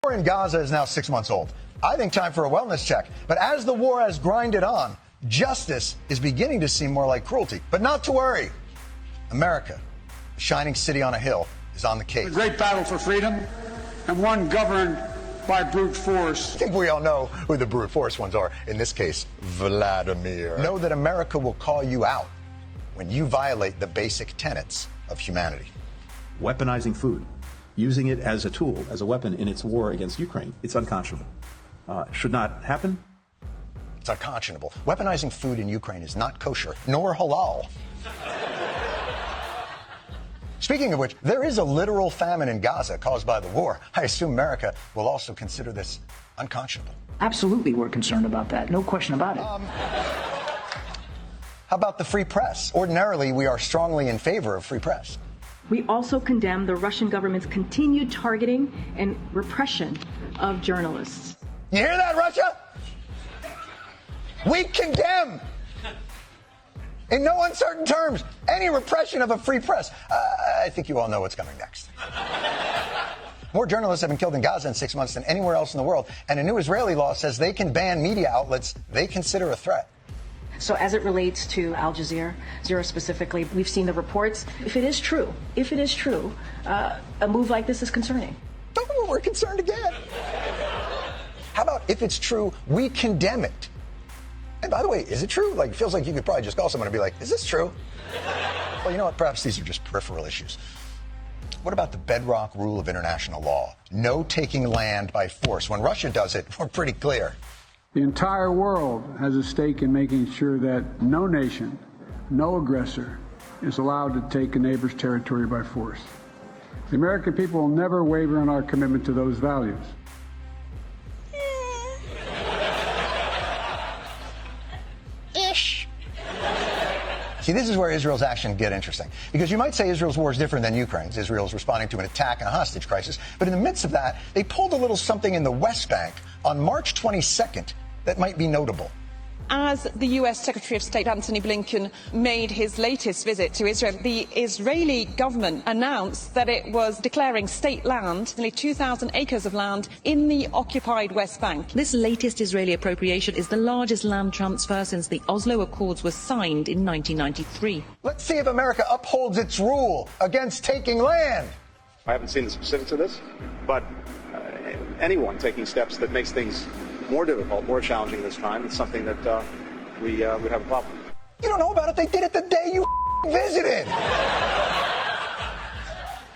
war in Gaza is now 6 months old. I think time for a wellness check. But as the war has grinded on, justice is beginning to seem more like cruelty. But not to worry. America, a shining city on a hill, is on the case. A great battle for freedom, and one governed by brute force. I think we all know who the brute force ones are. In this case, Vladimir. Know that America will call you out when you violate the basic tenets of humanity. Weaponizing food, using it as a tool, as a weapon in its war against Ukraine, it's unconscionable. Should not happen. It's unconscionable. Weaponizing food in Ukraine is not kosher, nor halal. Speaking of which, there is a literal famine in Gaza caused by the war. I assume America will also consider this unconscionable. Absolutely, we're concerned about that. No question about it. How about the free press? Ordinarily, we are strongly in favor of free press. We also condemn the Russian government's continued targeting and repression of journalists. You hear that, Russia? We condemn, in no uncertain terms, any repression of a free press. I think you all know what's coming next. More journalists have been killed in Gaza in 6 months than anywhere else in the world, and a new Israeli law says they can ban media outlets they consider a threat. So as it relates to Al Jazeera specifically, we've seen the reports. If it is true, a move like this is concerning. Oh, we're concerned again. How about if it's true, we condemn it? And by the way, is it true? Like, it feels like you could probably just call someone and be like, is this true? Well, you know what? Perhaps these are just peripheral issues. What about the bedrock rule of international law? No taking land by force. When Russia does it, we're pretty clear. The entire world has a stake in making sure that no nation, no aggressor, is allowed to take a neighbor's territory by force. The American people will never waver in our commitment to those values. See, this is where Israel's actions get interesting. Because you might say Israel's war is different than Ukraine's. Israel's responding to an attack and a hostage crisis. But in the midst of that, they pulled a little something in the West Bank on March 22nd that might be notable. As the US Secretary of State Antony Blinken made his latest visit to Israel, the Israeli government announced that it was declaring state land, nearly 2,000 acres of land, in the occupied West Bank. This latest Israeli appropriation is the largest land transfer since the Oslo Accords were signed in 1993. Let's see if America upholds its rule against taking land. I haven't seen the specifics of this, but anyone taking steps that makes things more difficult, more challenging this time, it's something that we have a problem with. You don't know about it. They did it the day you visited.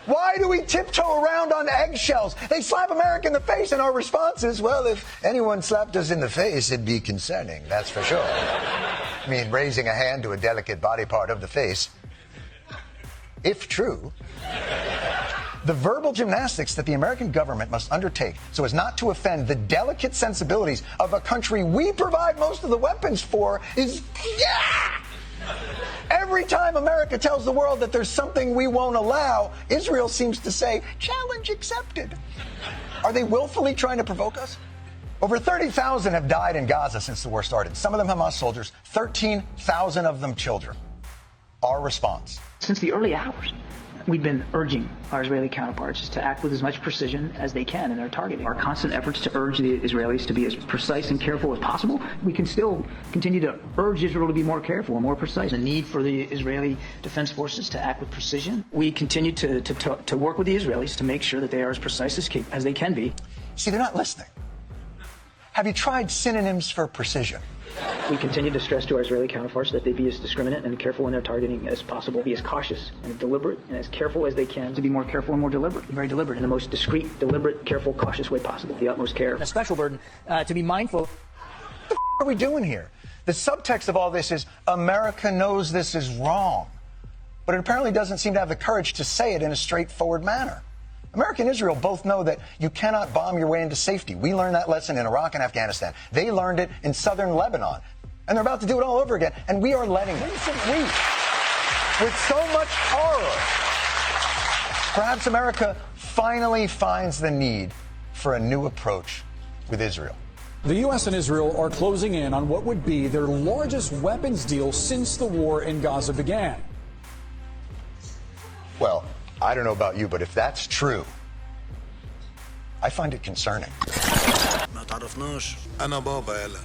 Why do we tiptoe around on eggshells? They slap America in the face, and our response is, well, if anyone slapped us in the face, it'd be concerning, that's for sure. I mean, raising a hand to a delicate body part of the face, if true. The verbal gymnastics that the American government must undertake so as not to offend the delicate sensibilities of a country we provide most of the weapons for is, Every time America tells the world that there's something we won't allow, Israel seems to say, challenge accepted. Are they willfully trying to provoke us? Over 30,000 have died in Gaza since the war started. Some of them Hamas soldiers, 13,000 of them children. Our response. Since the early hours, we've been urging our Israeli counterparts to act with as much precision as they can in their targeting. Our constant efforts to urge the Israelis to be as precise and careful as possible, we can still continue to urge Israel to be more careful and more precise. The need for the Israeli Defense Forces to act with precision. We continue to work with the Israelis to make sure that they are as precise as they can be. See, they're not listening. Have you tried synonyms for precision? We continue to stress to our Israeli counterparts that they be as discriminate and careful in their targeting as possible, be as cautious and deliberate and as careful as they can to be more careful and more deliberate, very deliberate in the most discreet, deliberate, careful, cautious way possible, the utmost care. A special burden to be mindful. What the are we doing here? The subtext of all this is America knows this is wrong, but it apparently doesn't seem to have the courage to say it in a straightforward manner. America and Israel both know that you cannot bomb your way into safety. We learned that lesson in Iraq and Afghanistan. They learned it in southern Lebanon. And they're about to do it all over again. And we are letting them. With so much horror. Perhaps America finally finds the need for a new approach with Israel. The U.S. and Israel are closing in on what would be their largest weapons deal since the war in Gaza began. Well, I don't know about you, but if that's true, I find it concerning. ما تعرفناش. أنا بابا يلا.